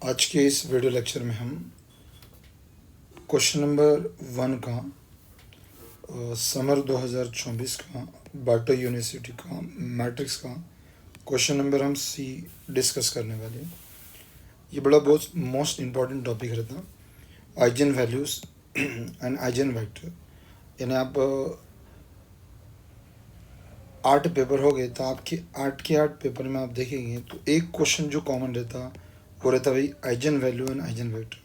आज के इस वीडियो लेक्चर में हम क्वेश्चन नंबर 1 का समर 2024 का बाटो यूनिवर्सिटी का मैट्रिक्स का क्वेश्चन नंबर हम सी डिस्कस करने वाले हैं। ये बड़ा बहुत मोस्ट इम्पॉर्टेंट टॉपिक रहता है, eigen values and eigen vector. यानी आप 8 पेपर हो गए तो आपके 8 के 8 पेपर में आप देखेंगे तो एक क्वेश्चन जो कॉमन रहता वो रहता भाई eigen value and eigen vector.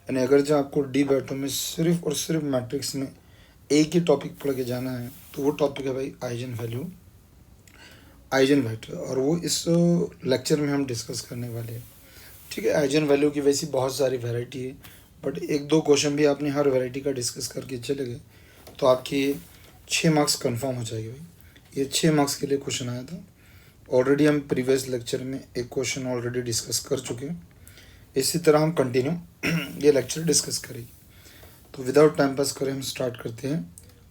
यानी अगर जो आपको डी बैटो में सिर्फ और सिर्फ मैट्रिक्स में एक ही टॉपिक पढ़ के जाना है तो वो टॉपिक है भाई आइजन वैल्यू आइजन वेक्टर, और वो इस लेक्चर में हम डिस्कस करने वाले हैं। ठीक है, आइजन वैल्यू की वैसी बहुत सारी वैरायटी है, बट एक दो क्वेश्चन भी आपने हर वैरायटी का डिस्कस करके चले गए तो आपकी 6 मार्क्स कन्फर्म हो जाएगी भाई। ये 6 मार्क्स के लिए क्वेश्चन आया था। ऑलरेडी हम प्रीवियस लेक्चर में एक क्वेश्चन ऑलरेडी डिस्कस कर चुके हैं, इसी तरह हम कंटिन्यू ये लेक्चर डिस्कस करेंगे। तो विदाउट टाइम पास करें हम स्टार्ट करते हैं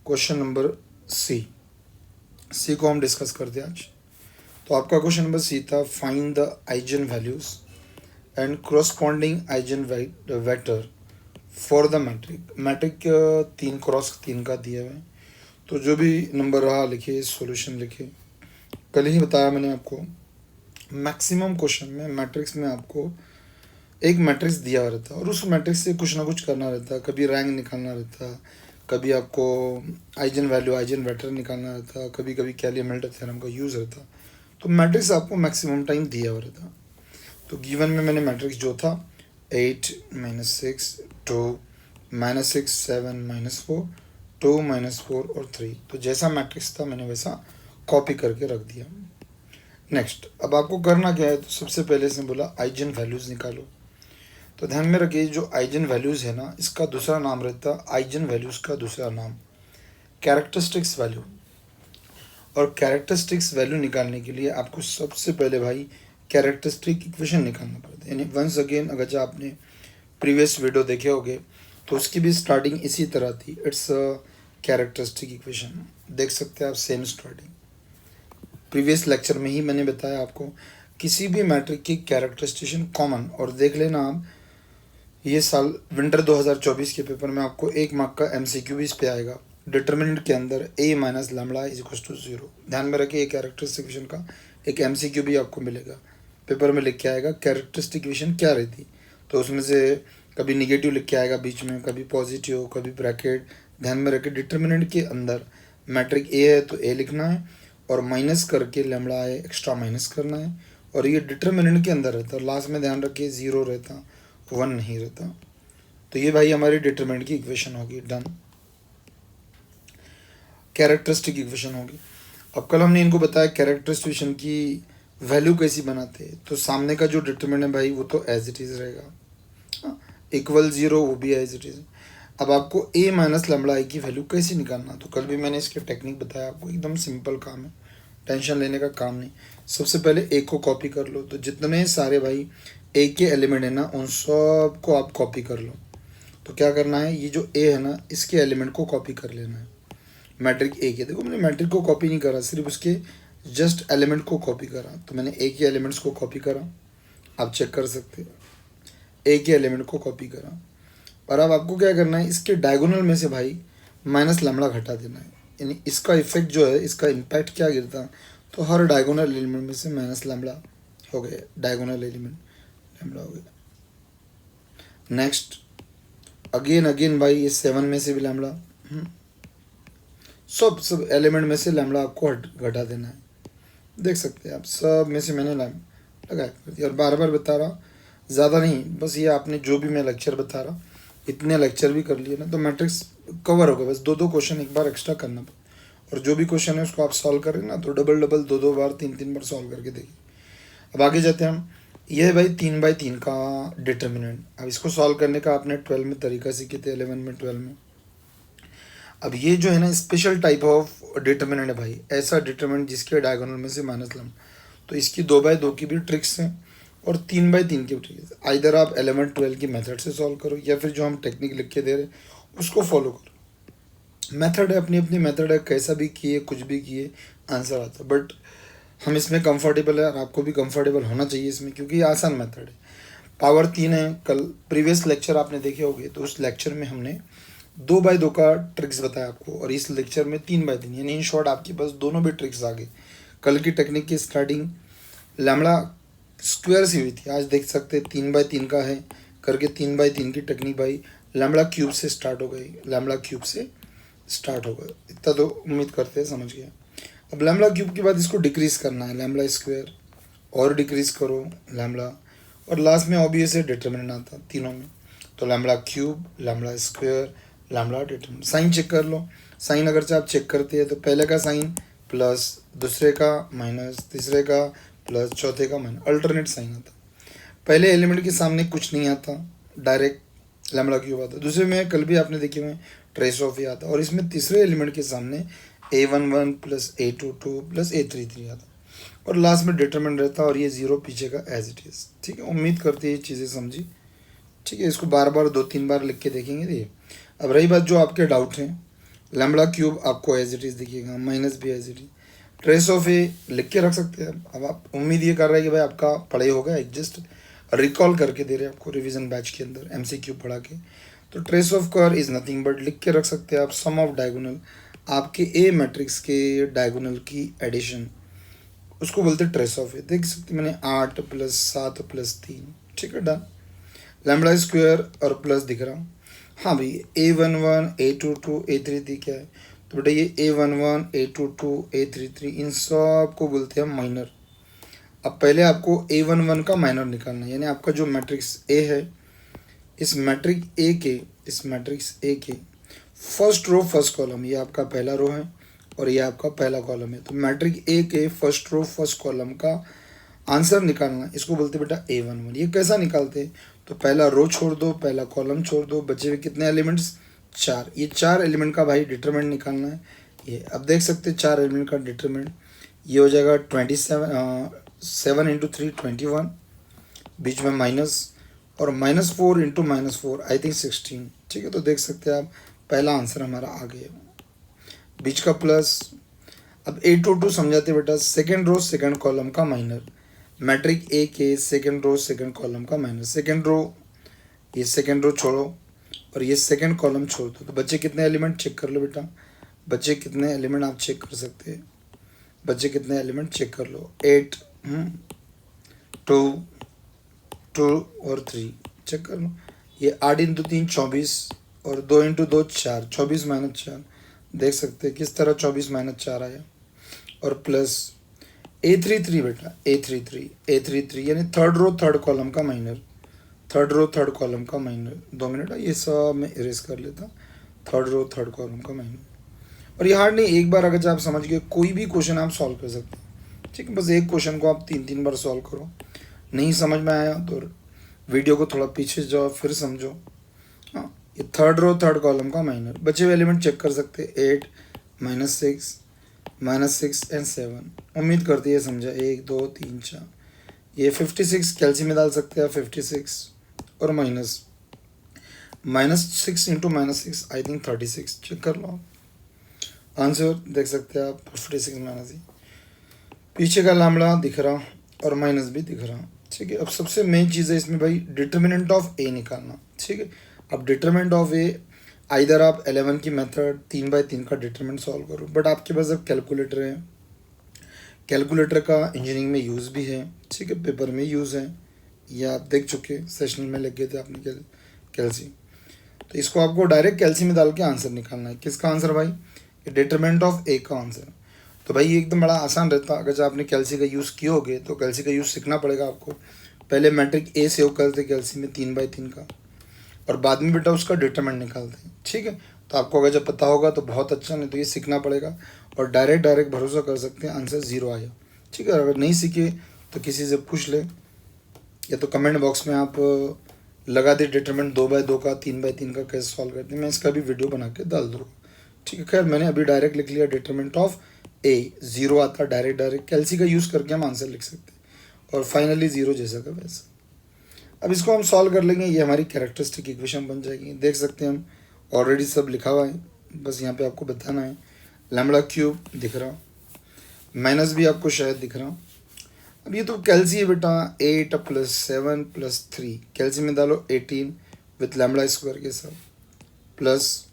क्वेश्चन नंबर सी को हम डिस्कस करते हैं आज। तो आपका क्वेश्चन नंबर सी था, find the eigenvalues and corresponding eigen vector for the matrix 3x3 का दिया हुआ है। तो जो भी नंबर रहा लिखिए, सॉल्यूशन लिखिए। कल ही बताया मैंने आपको, मैक्सिमम क्वेश्चन में मैट्रिक्स में आपको एक मैट्रिक्स दिया रहता है और उस मैट्रिक्स से कुछ ना कुछ करना रहता है। कभी रैंक निकालना रहता है, कभी आपको आइजन वैल्यू आइजन वेक्टर निकालना रहता है, कभी कभी कैली-हैमिल्टन थ्योरम का यूज़ रहता है। तो मैट्रिक्स आपको मैक्सिमम टाइम दिया हुआ रहता है। तो गिवन में मैंने मैट्रिक्स जो था 8 -6 2 -6 7 -4 2 -4 और 3, तो जैसा मैट्रिक्स था मैंने वैसा कॉपी करके रख दिया। नेक्स्ट, अब आपको करना क्या है, तो सबसे पहले से बोला आइजन वैल्यूज़ निकालो। तो ध्यान में रखिए, जो आइजन वैल्यूज़ है ना, इसका दूसरा नाम रहता है, आइजन वैल्यूज़ का दूसरा नाम कैरेक्टरिस्टिक्स वैल्यू। और कैरेक्टरिस्टिक्स वैल्यू निकालने के लिए आपको सबसे पहले भाई कैरेक्टरिस्टिक इक्वेशन निकालना पड़ता है। यानी वंस अगेन, अगर जो आपने प्रीवियस वीडियो देखे होंगे तो उसकी भी स्टार्टिंग इसी तरह थी, इट्स कैरेक्टरिस्टिक इक्वेशन। देख सकते हैं आप, सेम स्टार्टिंग प्रीवियस लेक्चर में ही मैंने बताया आपको। किसी भी मैट्रिक की कैरेक्टरिस्टिक्स कॉमन, और देख लेना आप, ये साल विंटर 2024 के पेपर में आपको 1 मार्क का MCQ भी इस पे आएगा। डिटर्मिनेंट के अंदर a minus lambda is equal to 0। ध्यान में रखिए, कैरेक्टरिस्टिक इक्वेशन का एक MCQ भी आपको मिलेगा, पेपर में लिख के आएगा कैरेक्टरिस्टिक इक्वेशन क्या रहती। तो उसमें से कभी निगेटिव लिख के आएगा बीच में, कभी पॉजिटिव, कभी ब्रैकेट। ध्यान में रखिए, डिटर्मिनेंट के अंदर मैट्रिक a है तो a लिखना है, और माइनस करके लैम्बडा है एक्स्ट्रा माइनस करना है। और ये डिटर्मिनेंट के अंदर रहता है, लास्ट में ध्यान रखिए 0 रहता, 1 नहीं रहता। तो ये भाई हमारी डिटरमिनेंट की इक्वेशन होगी, डन। कैरेक्टरिस्टिक इक्वेशन होगी। अब कल हमने इनको बताया कैरेक्टरिस्टिक इक्वेशन की वैल्यू कैसी बनाते हैं। तो सामने का जो डिटरमिनेंट है भाई वो तो एज इट इज़ रहेगा, इक्वल 0 वो भी एज इट इज़। अब आपको a माइनस लैम्बडा आई की वैल्यू कैसे निकालना, तो कल भी मैंने इसके टेक्निक बताया आपको, एकदम सिंपल काम है, टेंशन लेने का काम नहीं। सबसे पहले a को कॉपी कर लो। तो जितने सारे भाई a के एलिमेंट है ना, उन सब को आप कॉपी कर लो। तो क्या करना है, ये जो a है ना, इसके एलिमेंट को कॉपी कर लेना है मैट्रिक a के। देखो मैंने मैट्रिक को कॉपी नहीं करा, सिर्फ उसके जस्ट एलिमेंट को कॉपी करा। तो मैंने a के एलिमेंट्स को कॉपी करा, आप चेक कर सकते हैं, a के एलिमेंट को कॉपी करा। और अब आपको क्या करना है, इसके डायगोनल में से भाई माइनस लैम्बडा घटा देना है। यानी इसका इफेक्ट जो है, इसका इम्पैक्ट क्या गिरता, तो हर डायगोनल एलिमेंट में से माइनस लैम्बडा हो गया, डायगोनल एलिमेंट लैम्बडा हो गया। नेक्स्ट अगेन अगेन भाई, ये 7 में से भी लैम्बडा, सब एलिमेंट में से लैम्बडा आपको घटा देना है। देख सकते हैं आप, सब में से मैंने लैम्बडा लगा कर दिया। और बार बार बता रहा, ज़्यादा नहीं, बस ये आपने जो भी मैं लेक्चर बता रहा इतने लेक्चर भी कर लिए ना तो मैट्रिक्स कवर होगा। बस 2-2 क्वेश्चन एक बार एक्स्ट्रा करना, और जो भी क्वेश्चन है उसको आप सॉल्व करें ना तो डबल 2-2 बार 3-3 बार सॉल्व करके देखिए। अब आगे जाते हैं हम। ये है भाई 3/3 का डिटर्मिनेंट। अब इसको सॉल्व करने का आपने 12 में तरीका सीखे थे, 11 में, 12 में। अब ये जो है ना, स्पेशल टाइप ऑफ डिटर्मिनेंट है भाई, ऐसा डिटर्मिनेंट जिसके डायगोनल में से माइनस लम। तो इसकी 2/2 की भी ट्रिक्स हैं और 3/3 की भी ट्रिक्स। आइधर आप 11-12 की मेथड से सॉल्व करो, या फिर जो हम टेक्निक लिख के दे रहे उसको फॉलो करो। मेथड है, अपनी अपनी मेथड है, कैसा भी किए कुछ भी किए आंसर आता है। बट हम इसमें कंफर्टेबल है और आपको भी कंफर्टेबल होना चाहिए इसमें, क्योंकि ये आसान मेथड है। पावर 3 है। कल प्रीवियस लेक्चर आपने देखे होंगे, तो उस लेक्चर में हमने 2x2 का ट्रिक्स बताया आपको, और इस लेक्चर में 3x3, यानी इन शॉर्ट आपके पास दोनों भी ट्रिक्स आ गए। कल की टेक्निक की स्टार्टिंग लैम्बडा स्क्वायर से हुई थी, आज देख सकते 3x3 का है करके 3x3 की टेक्निक भाई लैम्बडा क्यूब से स्टार्ट हो गई, लैम्बडा क्यूब से स्टार्ट हो गए। इतना तो उम्मीद करते हैं समझ गया। अब लैम्बडा क्यूब के बाद इसको डिक्रीज करना है, लैम्बडा स्क्वायर और डिक्रीज करो लैम्बडा, और लास्ट में ऑब्वियस है डिटर्मिनेंट आता तीनों में, तो lambda cube, lambda square, lambda determinant. Sign check कर लो, साइन अगर से आप चेक करते हैं तो पहले का साइन प्लस, दूसरे का माइनस, तीसरे का प्लस, चौथे का माइनस, अल्टरनेट साइन आता। पहले एलिमेंट के सामने कुछ नहीं आता, डायरेक्ट लैम्बडा क्यूब आता। दूसरे में कल भी आपने देखे हुए ट्रेस ऑफ ही आता, और इसमें तीसरे एलिमेंट के सामने a11 plus a22 plus a33 आता, और लास्ट में डिटरमिनेंट रहता, और ये जीरो पीछे का एज इट इज़। ठीक है, उम्मीद करते हैं ये चीज़ें समझी। ठीक है, इसको बार बार 2-3 बार लिख के देखेंगे ये। अब रही बात जो आपके डाउट हैं, लैम्बडा क्यूब आपको एज इट इज़ दिखेगा, माइनस भी as it is, trace of A लिख के रख सकते हैं। अब आप उम्मीद ये कर रहे हैं कि भाई आपका पढ़ाई होगा, एक जस्ट रिकॉल करके दे रहे हैं आपको रिवीजन बैच के अंदर MCQ पढ़ा के। तो ट्रेस ऑफ कर इज़ नथिंग बट लिख के रख सकते हैं आप सम ऑफ डायगोनल, आपके ए मैट्रिक्स के डायगोनल की एडिशन, उसको बोलते हैं ट्रेस ऑफ ए। देख सकते मैंने 8 प्लस 7 प्लस 3, ठीक है डन। लैम्बडा स्क्वायर और प्लस दिख रहा हूँ, हाँ भाई a11 a22 a33 क्या है, तो बेटा ये a11 a22 a33 इन सब को बोलते हैं माइनर। अब पहले आपको a11 का माइनर निकालना है, यानी आपका जो मैट्रिक्स A है, इस मैट्रिक्स ए के फर्स्ट रो फर्स्ट कॉलम, ये आपका पहला रो है और ये आपका पहला कॉलम है। तो मैट्रिक्स ए के फर्स्ट रो फर्स्ट कॉलम का आंसर निकालना, इसको बोलते हैं बेटा a11। ये कैसा निकालते हैं, तो पहला रो छोड़ दो, पहला कॉलम छोड़ दो, बचे हुए कितने एलिमेंट्स, 4। ये 4 एलिमेंट का भाई डिटरमिनेंट निकालना है। ये अब देख सकते हैं 4 एलिमेंट का डिटरमिनेंट, ये हो जाएगा 7 इंटू 3 21, बीच में माइनस, और -4 इंटू -4 आई थिंक 16। ठीक है, तो देख सकते हैं आप पहला आंसर हमारा आ गया, बीच का प्लस। अब a22 समझाते बेटा, सेकेंड रो सेकेंड कॉलम का माइनर, मैट्रिक ए के सेकेंड रो सेकेंड कॉलम का माइनर। सेकेंड रो, ये सेकेंड रो छोड़ो और ये सेकेंड कॉलम छोड़ दो, तो बच्चे कितने एलिमेंट चेक कर लो बेटा, बच्चे कितने एलिमेंट आप चेक कर सकते हैं, बच्चे कितने एलिमेंट चेक कर लो, 8 2 और 3 चेक कर लो। ये 8 इंटू 3 24 और 2 इंटू 2 4, 24 माइनस 4, देख सकते हैं किस तरह 24 माइनस 4 आया, और प्लस a33 बेटा, a33 यानी थर्ड रो थर्ड कॉलम का minor, third row third column का माइनर। 2 मिनट, ये सब मैं इरेज कर लेता, थर्ड रो थर्ड कॉलम का माइनर। और ये हार्ड नहीं, एक बार अगर आप समझ गए कोई भी क्वेश्चन आप सॉल्व कर सकते हैं। ठीक है, बस एक क्वेश्चन को आप 3-3 बार सॉल्व करो, नहीं समझ में आया तो वीडियो को थोड़ा पीछे जाओ फिर समझो। हाँ, ये थर्ड रो थर्ड कॉलम का माइनर, बचे हुए एलिमेंट चेक कर सकते हैं, 8 -6 एंड 7। उम्मीद करती है समझा, 1 2 3 4। ये 56 कैल्सी में डाल सकते हैं 56 और -6 इंटू -6 आई थिंक 36, चेक कर लो आंसर, देख सकते हैं आप 56 माइनस, पीछे का लैम्बडा दिख रहा और माइनस भी दिख रहा। ठीक है, अब सबसे मेन चीज़ है इसमें भाई डिटर्मिनेंट ऑफ ए निकालना। ठीक है, अब डिटर्मिनेंट ऑफ ए आइदर आप 11 की मेथड 3x3 का डिटरमिनेंट सॉल्व करो, बट आपके पास अब कैलकुलेटर है, कैलकुलेटर का इंजीनियरिंग में यूज़ भी है। ठीक है, पेपर में यूज़ है, ये आप देख चुके सेशन में लग गए थे आपने कैल्सी। तो इसको आपको डायरेक्ट कैल्सी में डाल के आंसर निकालना है। किसका आंसर भाई, डिटरमिनेंट ऑफ ए का आंसर। तो भाई ये एकदम बड़ा आसान रहता, अगर जो आपने कैल्सी का यूज़ किए होगे तो कैल्सी का यूज़ सीखना पड़ेगा आपको। पहले मैट्रिक ए सेव करते कैल्सी में 3x3 का, और बाद में बेटा उसका डिटरमिनेंट निकालते हैं। ठीक है, तो आपको अगर जब पता होगा तो बहुत अच्छा, नहीं तो ये सीखना पड़ेगा, और डायरेक्ट भरोसा कर सकते हैं आंसर 0 आया। ठीक है, अगर नहीं सीखे तो किसी से पूछ ले, या तो कमेंट बॉक्स में आप लगा दे डिटरमिनेंट 2x2 का 3x3 का कैसे सॉल्व करते हैं, मैं इसका भी वीडियो बना के डाल दूँगा। ठीक है, खैर मैंने अभी डायरेक्ट लिख लिया डिटरमिनेंट ऑफ ए, 0 आता, डायरेक्ट कैल्सी का यूज़ करके हम आंसर लिख सकते हैं, और फाइनली 0 जैसा का वैसा। अब इसको हम सॉल्व कर लेंगे, ये हमारी कैरेक्टरिस्टिक इक्वेशन बन जाएगी। देख सकते हैं हम ऑलरेडी सब लिखा हुआ है, बस यहाँ पे आपको बताना है। लैम्बडा क्यूब दिख रहा, माइनस भी आपको शायद दिख रहा। अब ये तो कैलसी है बेटा, 8 प्लस 7 प्लस 3, कैलसी में डालो 18 विथ लैम्बडा स्क्वायर के साथ प्लस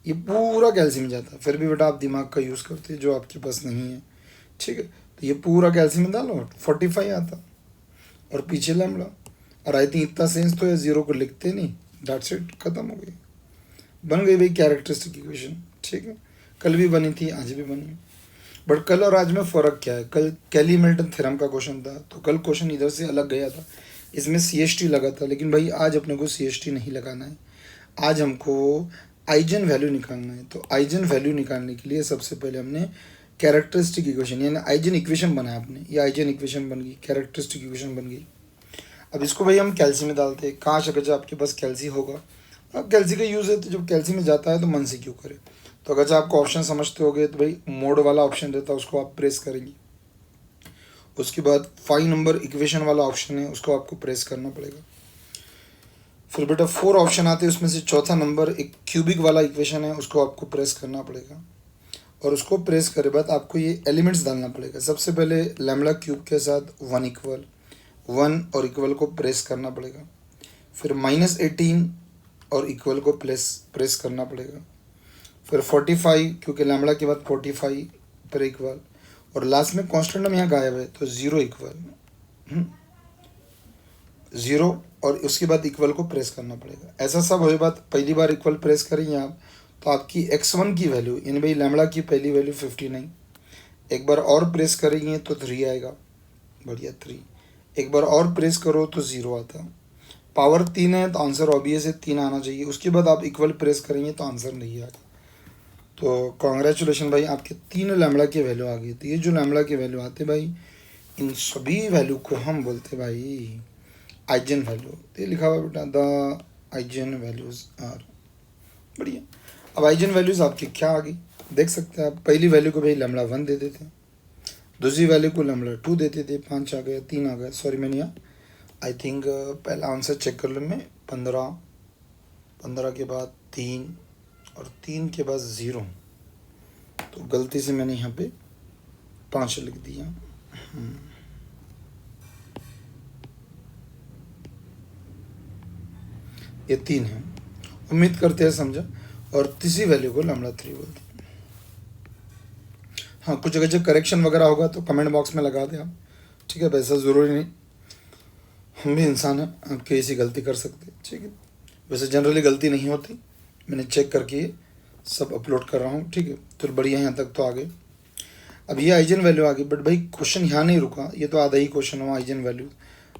ये पूरा कैलसी में जाता है। फिर भी बेटा आप दिमाग का यूज़ करते हैं जो आपके पास नहीं है, ठीक है। तो ये पूरा कैलसी में डालो 45 आता और पीछे लैम्बडा, और आई थिंक इतना सेंस तो है, जीरो को लिखते नहीं, डेट्स इट, खत्म हो गई, बन गई भाई कैरेक्टरिस्टिक इक्वेशन, ठीक है। कल भी बनी थी, आज भी बनी। बट कल और आज में फ़र्क क्या है, कल कैली मिल्टन थ्योरम का क्वेश्चन था तो कल क्वेश्चन इधर से अलग गया था, इसमें CST लगा था, लेकिन भाई आज अपने को CST नहीं लगाना है, आज हमको आइजन वैल्यू निकालना है। तो आइजन वैल्यू निकालने के लिए सबसे पहले हमने कैरेक्टरिस्टिक इक्वेशन यानी आइजन इक्वेशन बनाया आपने, ये आइजन इक्वेशन बन गई, कैरेक्टरिस्टिक इक्वेशन बन गई। अब इसको भाई हम कैल्सी में डालते हैं, काश अगर आपके पास कैल्सी होगा, अब कैल्सी का यूज़ है तो जब कैल्सी में जाता है तो मन से क्यों करे। तो अगर आपको ऑप्शन समझते होगे तो भाई मोड वाला ऑप्शन रहता है उसको आप प्रेस करेंगे, उसके बाद 5 नंबर इक्वेशन वाला ऑप्शन है उसको आपको प्रेस करना पड़ेगा। फिर बेटा 4 ऑप्शन आते हैं, उसमें से चौथा नंबर एक क्यूबिक वाला इक्वेशन है उसको आपको प्रेस करना पड़ेगा, और उसको प्रेस करे बाद आपको ये एलिमेंट्स डालना पड़ेगा। सबसे पहले लैम्बडा क्यूब के साथ 1 इक्वल 1 और इक्वल को प्रेस करना पड़ेगा, फिर -18 और इक्वल को प्रेस करना पड़ेगा, फिर 45 क्योंकि लैम्बडा के बाद 45 पर इक्वल, और लास्ट में कांस्टेंट हम यहाँ गायब है तो 0 इक्वल 0, और उसके बाद इक्वल को प्रेस करना पड़ेगा। ऐसा सब हो बाद पहली बार इक्वल प्रेस करेंगे आप तो आपकी x1 की वैल्यू यानी भाई लैम्बडा की पहली वैल्यू 59, एक बार और प्रेस करेंगे तो 3 आएगा, बढ़िया 3, एक बार और प्रेस करो तो 0 आता, पावर 3 है तो आंसर ऑब्वियस है 3 आना चाहिए। उसके बाद आप इक्वल प्रेस करेंगे तो आंसर नहीं आएगा। तो कॉन्ग्रेचुलेशन भाई, आपके 3 लैम्बडा की वैल्यू आ गई। तो ये जो लैम्बडा की वैल्यू आते भाई, इन सभी वैल्यू को हम बोलते भाई आइजन वैल्यू। तो ये लिखा हुआ बेटा द आइजन वैल्यूज आर, बढ़िया। अब आइजन वैल्यूज आपकी क्या आ गई देख सकते हैं आप। पहली वैल्यू को भाई लैम्बडा 1 दे देते हैं, दूसरी वैल्यू को लैम्बडा 2 देते थे, 5 आ गया, 3 आ गया, सॉरी मैंने यहाँ आई थिंक पहला आंसर चेक कर लो मैं, 15 के बाद 3 और 3 के बाद 0, तो गलती से मैंने यहाँ पे 5 लिख दिया। ये 3 है, उम्मीद करते हैं समझा। और तीसरी वैल्यू को लैम्बडा 3 बोलते हैं। हाँ, कुछ अगर करेक्शन वगैरह होगा तो कमेंट बॉक्स में लगा दें आप, ठीक है। वैसा ज़रूरी नहीं, हम भी इंसान हैं, आप कैसी गलती कर सकते हैं, ठीक है। वैसे जनरली गलती नहीं होती, मैंने चेक करके सब अपलोड कर रहा हूँ, ठीक है। तो बढ़िया, यहाँ तक तो आ गए। अब ये आइजन वैल्यू आ गई, बट भाई क्वेश्चन यहाँ नहीं रुका, ये तो आधा ही क्वेश्चन हुआ आइजन वैल्यू।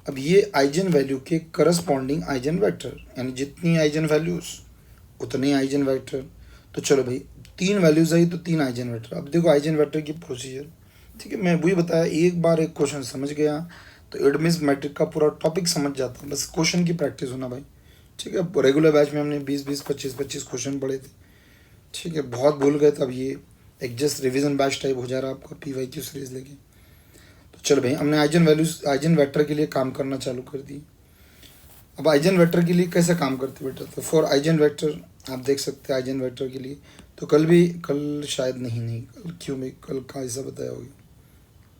अब ये आइजन वैल्यू के करस्पॉन्डिंग आइजन वेक्टर, यानी जितनी आइजन वैल्यूज उतने आइजन वेक्टर। तो चलो भाई 3 वैल्यूज आई तो 3 आइजन वेक्टर। अब देखो आइजन वेक्टर की प्रोसीजर, ठीक है। मैं वही बताया, एक बार एक क्वेश्चन समझ गया तो एडमिस मैट्रिक का पूरा टॉपिक समझ जाता है, बस क्वेश्चन की प्रैक्टिस होना भाई, ठीक है। रेगुलर बैच में हमने 20-20 25-25 क्वेश्चन पढ़े थे, ठीक है। बहुत भूल गए, तब ये एक जस्ट रिविजन बैच टाइप हो जा रहा है आपका PYQ सीरीज लेके। तो चलो भाई हमने आइजन वैल्यूज आइजन वेक्टर के लिए काम करना चालू कर दी। अब आइजन वेक्टर के लिए कैसे काम करते बेटा, तो फॉर आइजन वेक्टर आप देख सकते हैं आइजन वेक्टर के लिए। तो कल शायद नहीं कल क्यों मैं कल का ऐसा बताया होगा,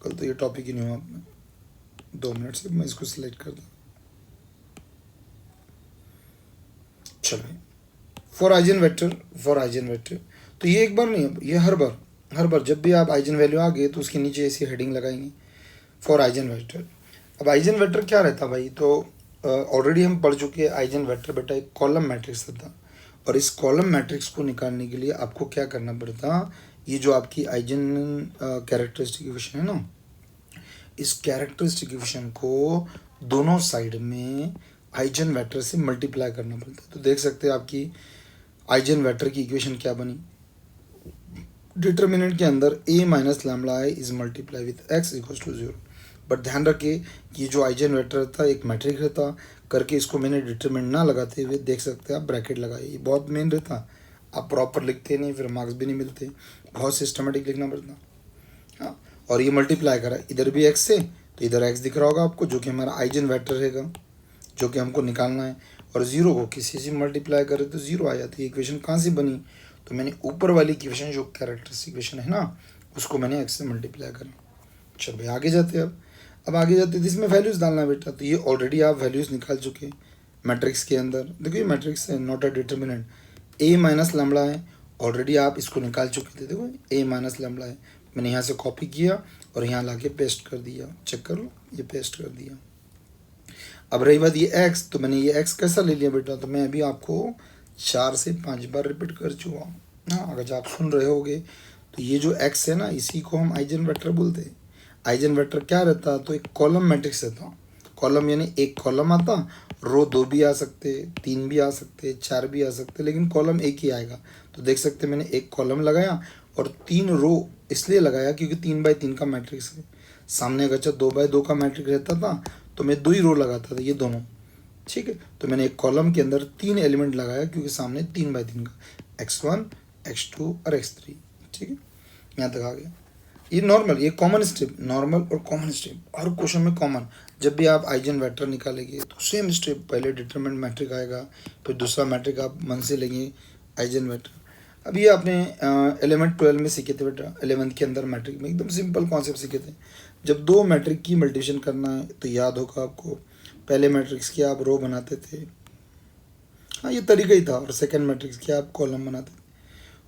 कल तो ये टॉपिक ही नहीं हुआ आपने। 2 मिनट से मैं इसको सिलेक्ट कर दूँ। चलो फॉर आइजन वेक्टर तो ये एक बार नहीं, ये हर बार जब भी आप आइजन वैल्यू आ गए तो उसके नीचे ऐसी हेडिंग लगाएंगे फॉर आइजन वेक्टर। अब आइजन वेक्टर क्या रहता भाई, तो ऑलरेडी हम पढ़ चुके हैं आइजन वेक्टर बेटा एक कॉलम मैट्रिक्स था, और इस कॉलम मैट्रिक्स को निकालने के लिए आपको क्या करना पड़ता, ये जो आपकी आइजन कैरेक्टरिस्टिक इक्वेशन है ना, इस कैरेक्टरिस्टिक इक्वेशन को दोनों साइड में आइजन वेक्टर से मल्टीप्लाई करना पड़ता है। तो देख सकते हैं आपकी आइजन वेक्टर की इक्वेशन क्या बनी, डिटर्मिनेंट के अंदर a minus lambda I is multiply with x equals to 0। But ध्यान रखिए ये जो आइजन वेक्टर था एक मैट्रिक रहता, करके इसको मैंने डिटरमिनेंट ना लगाते हुए देख सकते हैं आप ब्रैकेट लगाए, ये बहुत मेन रहता। आप प्रॉपर लिखते नहीं फिर मार्क्स भी नहीं मिलते, बहुत सिस्टमेटिक लिखना पड़ता। हाँ, और ये मल्टीप्लाई करा इधर भी x से, तो इधर x दिख रहा होगा आपको जो कि हमारा आइजन वेक्टर रहेगा जो कि हमको निकालना है, और 0 को किसी से मल्टीप्लाई करें तो 0 आ जाती है। इक्वेशन कहाँ से बनी, तो मैंने ऊपर वाली इक्वेशन जो कैरेक्टरिस्टिक इक्वेशन है ना उसको मैंने x से मल्टीप्लाई करा। चलो भाई आगे जाते हैं। अब आगे जाते हैं, इसमें वैल्यूज़ डालना है बेटा, तो ये ऑलरेडी आप वैल्यूज़ निकाल चुके हैं मैट्रिक्स के अंदर। देखो ये मैट्रिक्स है, not a determinant, A minus lambda है, ऑलरेडी आप इसको निकाल चुके थे। देखो ए माइनस लैम्बडा है, मैंने यहाँ से कॉपी किया और यहाँ ला के पेस्ट कर दिया, चेक कर लो, ये पेस्ट कर दिया। अब रही बात ये एक्स, तो मैंने ये एक्स कैसा ले लिया बेटा, तो मैं अभी आपको 4 से 5 बार रिपीट कर चुका हूँ। हाँ, अगर आप सुन रहे होगे तो ये जो एक्स है ना, इसी को हम आइजन वेक्टर बोलते हैं। आइजन वेक्टर क्या रहता, तो एक कॉलम मैट्रिक्स रहता। कॉलम यानी एक कॉलम आता, रो 2 भी आ सकते, 3 भी आ सकते, 4 भी आ सकते, लेकिन कॉलम एक ही आएगा। तो देख सकते मैंने एक कॉलम लगाया और 3 रो इसलिए लगाया क्योंकि 3x3 का मैट्रिक्स है। सामने अगर 2x2 का मैट्रिक्स रहता था तो मैं 2 ही रो लगाता था, ये दोनों, ठीक है। तो मैंने एक कॉलम के अंदर 3 एलिमेंट लगाया क्योंकि सामने 3x3 का, x1 x2 और x3, ठीक है। यहाँ तक आ गया। ये नॉर्मल, ये कॉमन स्टेप, नॉर्मल और कॉमन स्टेप हर क्वेश्चन में कॉमन। जब भी आप आइजन वेक्टर निकालेंगे तो सेम स्टेप, पहले डिटरमिनेंट मैट्रिक आएगा, फिर दूसरा मैट्रिक आप मन से लेंगे आइजन वेक्टर। अब ये आपने एलिमेंट 12 में सीखे थे बेटा, 11th के अंदर मैट्रिक में एकदम सिंपल कॉन्सेप्ट सीखे थे। जब 2 मैट्रिक की मल्टीप्लिकेशन करना है तो याद होगा आपको, पहले मैट्रिक्स की आप रो बनाते थे, हाँ ये तरीका ही था, और सेकंड मैट्रिक्स की आप कॉलम बनाते थे।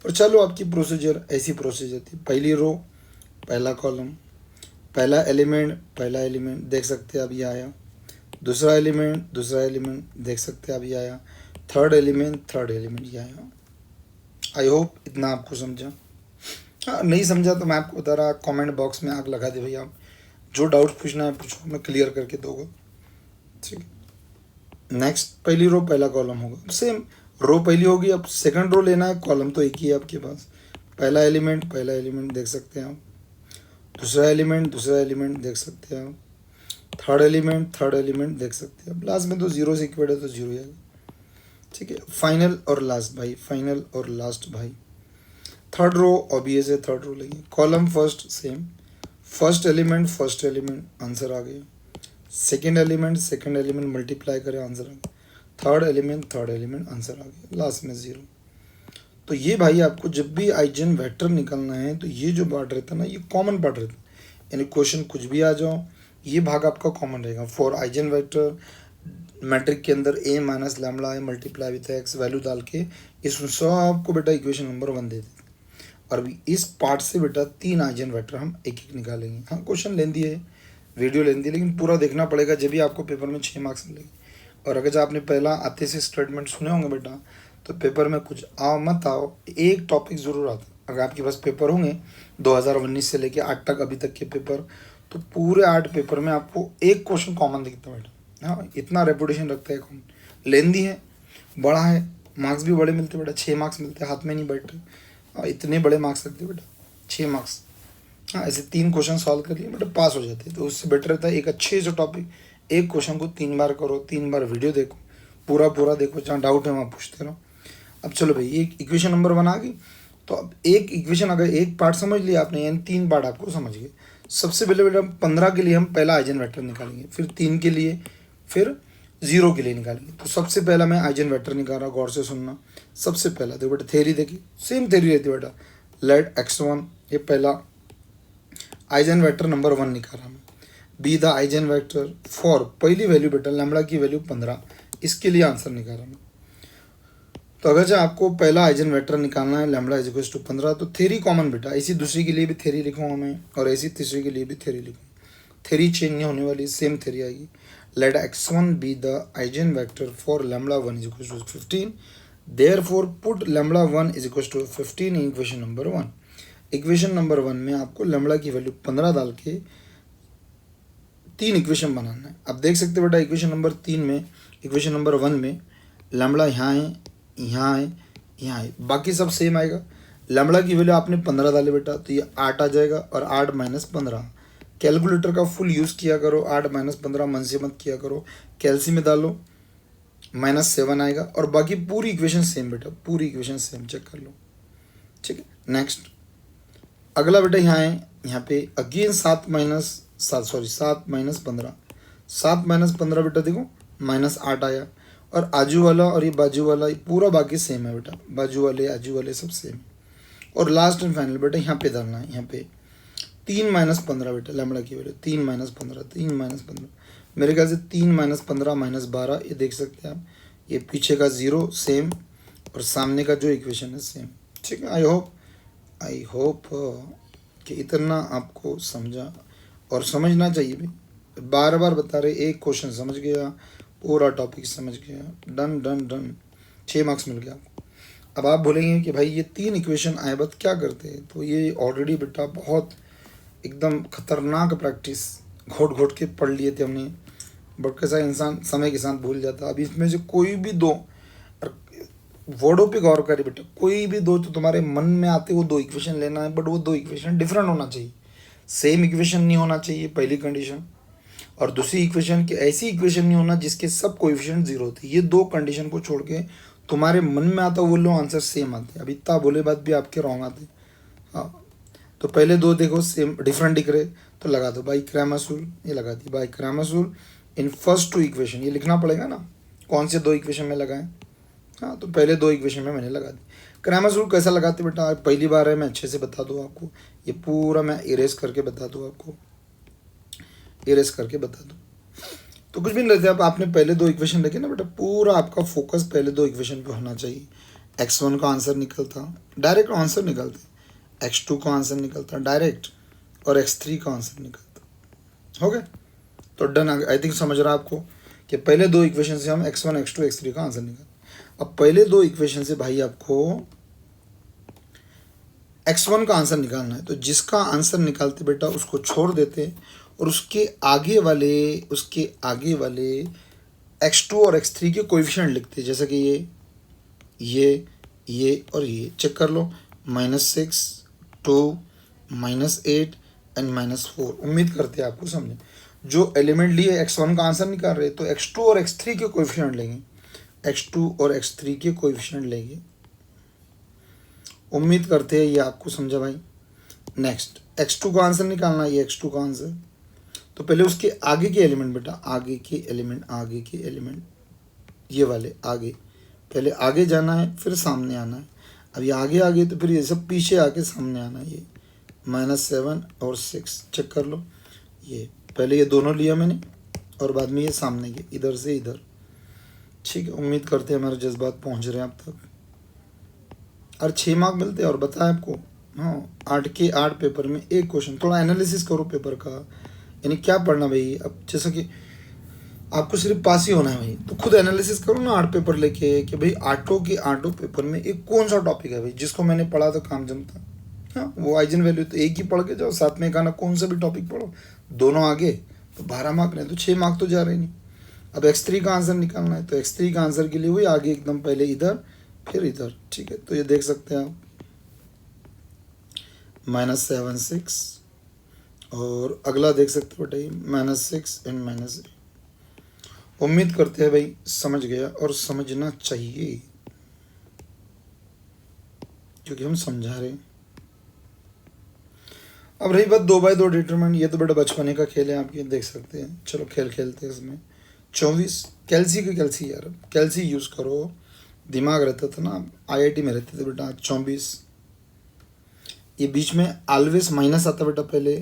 और चलो आपकी प्रोसीजर ऐसी प्रोसीजर थी, पहली रो पहला कॉलम, पहला एलिमेंट देख सकते हैं अब ये आया, दूसरा एलिमेंट देख सकते हैं अब ये आया, थर्ड एलिमेंट ये आया। आई होप इतना आपको समझा। हाँ नहीं समझा तो मैं आपको बता रहा, कमेंट बॉक्स में आग लगा दे भैया, आप जो डाउट पूछना है पूछो, मैं क्लियर करके दूंगा, ठीक है। नेक्स्ट पहली रो पहला कॉलम होगा, सेम रो पहली होगी, अब सेकंड रो लेना है, कॉलम तो एक ही है आपके पास। पहला एलिमेंट देख सकते हैं आप, दूसरा एलिमेंट देख सकते हैं आप, थर्ड एलिमेंट देख सकते हैं आप, लास्ट में तो जीरो से इक्वल है तो जीरो आएगा, ठीक है। फाइनल और लास्ट भाई, थर्ड रो ऑब्वियस है, थर्ड रो लेंगे, column first same, first element answer आ गया, सेकेंड एलिमेंट मल्टीप्लाई करें आंसर आ गया, थर्ड एलिमेंट आंसर आ गया, लास्ट में जीरो। तो ये भाई आपको जब भी आइजन वेक्टर निकालना है तो ये जो पार्ट रहता है ना, ये कॉमन पार्ट रहता है, यानी क्वेश्चन कुछ भी आ जाओ ये भाग आपका कॉमन रहेगा। फॉर आइजन वेक्टर मैट्रिक के अंदर ए माइनस लैम्बडा है मल्टीप्लाई विथ एक्स वैल्यू डाल के इसमें सब आपको बेटा इक्वेशन नंबर 1 दे देते। और अभी इस पार्ट से बेटा 3 आइजन वेक्टर हम एक एक निकालेंगे। हाँ क्वेश्चन लेंदी है, वीडियो लेंदी है, लेकिन पूरा देखना पड़ेगा, जब भी आपको पेपर में 6 मार्क्स मिलेंगे। और अगर आपने पहला आते से स्टेटमेंट सुने होंगे बेटा, तो पेपर में कुछ आओ मत आओ एक टॉपिक ज़रूर आता। अगर आपके पास पेपर होंगे 2019 से लेके 8 तक अभी तक के पेपर, तो पूरे 8 पेपर में आपको एक क्वेश्चन कॉमन दिखता है बेटा। हाँ इतना रेपुटेशन रखता है कॉमन, लेंदी है, बड़ा है, मार्क्स भी बड़े मिलते बेटा, 6 मार्क्स मिलते, हाथ में नहीं बैठते। हाँ इतने बड़े मार्क्स लगते बेटा, 6 मार्क्स। हाँ ऐसे 3 क्वेश्चन सॉल्व कर लिए बेटा पास हो जाते हैं। तो उससे बेटर रहता है एक अच्छे से टॉपिक, एक क्वेश्चन को 3 बार करो, 3 बार वीडियो देखो, पूरा देखो, जहाँ डाउट है वहाँ पूछते रहो। अब चलो भाई एक इक्वेशन नंबर 1 आ गई, तो अब एक इक्वेशन अगर एक पार्ट समझ लिया आपने, यानी 3 पार्ट आपको समझ गए। सबसे पहले बेटा 15 के लिए हम पहला आइजन वेक्टर निकालेंगे, फिर 3 के लिए, फिर 0 के लिए निकालेंगे। तो सबसे पहला मैं आइजन वेक्टर निकाल रहा हूँ, गौर से सुनना। सबसे पहला देखो बेटा थ्योरी देखिए, सेम थ्योरी रहती है बेटा, लेट x1 ये पहला आइजन वेक्टर नंबर 1 निकाल रहा हूँ, B the eigen vector for पहली वैल्यू बेटा लैम्बडा की वैल्यू 15, इसके लिए आंसर निकाल रहा हूँ। तो अगर जो आपको पहला आइजन वेक्टर निकालना है लैम्बडा इज इक्वल टू 15, तो थ्योरी कॉमन बेटा, ऐसी दूसरी के लिए भी थ्योरी लिखूँगा मैं और ऐसी तीसरी के लिए भी थ्योरी लिखूँगा, थ्योरी चेंज नहीं होने वाली, सेम थ्योरी आएगी। Let x1 be the eigen vector for lambda 1 is equal to 15, therefore put lambda 1 is equal to 15 in equation number 1। Equation number 1 में आपको लैम्बडा की वैल्यू 15 डाल के 3 इक्वेशन बनाना है। अब देख सकते बेटा इक्वेशन नंबर 3 में, इक्वेशन नंबर 1 में लैम्बडा यहाँ है, यहाँ है, यहाँ है, बाकी सब सेम आएगा। लैम्बडा की वैल्यू आपने 15 डाले बेटा, तो ये 8 आ जाएगा, और 8 माइनस 15, कैलकुलेटर का फुल यूज़ किया करो, 8 माइनस 15 मन से मत किया करो, कैलसी में डालो, -7 आएगा, और बाकी पूरी इक्वेशन सेम बेटा, पूरी इक्वेशन सेम, चेक कर लो, ठीक है। नेक्स्ट अगला बेटा यहाँ है, यहाँ पे अगेन 7 माइनस 15, 7 माइनस 15 बेटा देखो -8 आया, और आजू वाला और ये बाजू वाला पूरा बाकी सेम है बेटा, बाजू वाले आजू वाले सब सेम। और लास्ट एंड फाइनल बेटा यहाँ पे डालना है, यहाँ पे 3 - 15 बेटा, लैम्बडा की वैल्यू 3 - 15, 3 - 15, मेरे ख्याल से 3 - 15 - 12, ये देख सकते हैं आप, ये पीछे का 0 सेम और सामने का जो इक्वेशन है सेम। ठीक है, आई होप कि इतना आपको समझा और समझना चाहिए भी, बार बार बता रहे, एक क्वेश्चन समझ गया, पूरा टॉपिक समझ गया, डन डन डन, 6 मार्क्स मिल गया आपको। अब आप बोलेंगे कि भाई ये 3 इक्वेशन आए बत क्या करते हैं, तो ये ऑलरेडी बेटा बहुत एकदम खतरनाक प्रैक्टिस घोट घोट के पढ़ लिए थे हमने, बट कैसा इंसान समय के साथ भूल जाता। अब इसमें से कोई भी दो, वर्डों पे गौर करें बेटा, कोई भी दो तो तुम्हारे मन में आते वो 2 इक्वेशन लेना है, बट वो 2 इक्वेशन डिफरेंट होना चाहिए, सेम इक्वेशन नहीं होना चाहिए, पहली कंडीशन। और दूसरी इक्वेशन की ऐसी इक्वेशन नहीं होना जिसके सब कोएफिशिएंट 0 होते। ये 2 कंडीशन को छोड़ के तुम्हारे मन में आता वो लो आंसर सेम आते। अब इतना बोले बात भी आपके रॉन्ग आते। हाँ, तो पहले 2 देखो सेम डिफरेंट दिख रहे तो लगा दो बाई क्रैमर्स रूल, ये लगा दी by Cramer's rule in first 2 equation, ये लिखना पड़ेगा ना कौन से 2 इक्वेशन में लगाएं। हाँ, तो पहले 2 इक्वेशन में मैंने लगा दी। क्रैमर्स रूल कैसा लगाते बेटा, पहली बार है, मैं अच्छे से बता दूँ आपको, ये पूरा मैं इरेज करके बता दूँ आपको, इरेज करके बता दूँ। तो कुछ भी नहीं रहते, अब आपने पहले 2 इक्वेशन लिखे ना बेटा, पूरा आपका फोकस पहले 2 इक्वेशन पे होना चाहिए। x1 का आंसर निकलता, डायरेक्ट आंसर निकलते, x2 का आंसर निकलता डायरेक्ट, और x3 का आंसर निकलता। हो गया, तो डन। आई थिंक समझ रहा आपको कि पहले 2 इक्वेशन से हम x1 x2 x3 का आंसर निकाल। अब पहले 2 इक्वेशन से भाई आपको x1 का आंसर निकालना है, तो जिसका आंसर निकालते बेटा उसको छोड़ देते और उसके आगे वाले x2 और x3 के कोएफिशिएंट लिखते, जैसे कि ये और ये चेक कर लो, -6, 2, -8 एंड -4। उम्मीद करते हैं आपको समझे। जो एलिमेंट लिए x1 का आंसर निकाल रहे तो x2 और x3 के कोएफिशिएंट लेंगे, x2 और x3 के कोएफिशिएंट लेंगे। उम्मीद करते हैं ये आपको समझा भाई। नेक्स्ट x2 का आंसर निकालना, ये x2 का आंसर, तो पहले उसके आगे के एलिमेंट बेटा, आगे के एलिमेंट ये वाले आगे, पहले आगे जाना है फिर सामने आना है। अब ये आगे तो फिर ये सब पीछे आके सामने आना है। ये -7 और 6 चेक कर लो, ये पहले ये दोनों लिया मैंने और बाद में ये सामने के इधर से इधर। ठीक है, उम्मीद करते हैं हमारे जज्बात पहुंच रहे हैं अब तक। और 6 मार्क मिलते हैं। और बताएं आपको, हाँ 8 के 8 पेपर में एक क्वेश्चन, थोड़ा एनालिसिस करो पेपर का, यानी क्या पढ़ना भाई। अब जैसा कि आपको सिर्फ पास ही होना है भाई, तो खुद एनालिसिस करो ना 8 पेपर लेके कि भाई 8 पेपर में एक कौन सा टॉपिक है भाई जिसको मैंने पढ़ा तो काम जमता। हाँ, वो आइजन वैल्यू तो एक ही पढ़ के जाओ, साथ में कहना कौन सा भी टॉपिक पढ़ो, दोनों आगे तो 12 मार्क नहीं तो 6 मार्क तो जा रहे नहीं। अब x3 का आंसर निकालना है, तो x3 का आंसर के लिए वही आगे एकदम पहले इधर फिर इधर। ठीक है, तो ये देख सकते हैं आप -7 6, और अगला देख सकते हो बेटा -6 एंड -8। उम्मीद करते हैं भाई समझ गया और समझना चाहिए क्योंकि हम समझा रहे हैं। अब रही बात 2x2 डिटरमिनेंट, ये तो बेटा बचपने का खेल है आपके, देख सकते हैं। चलो खेल खेलते हैं इसमें। 24 कैल्सी यार, कैल्सी यूज़ करो, दिमाग रहता था ना, IIT में रहते थे बेटा। 24 ये बीच में ऑलवेज माइनस आता बेटा पहले,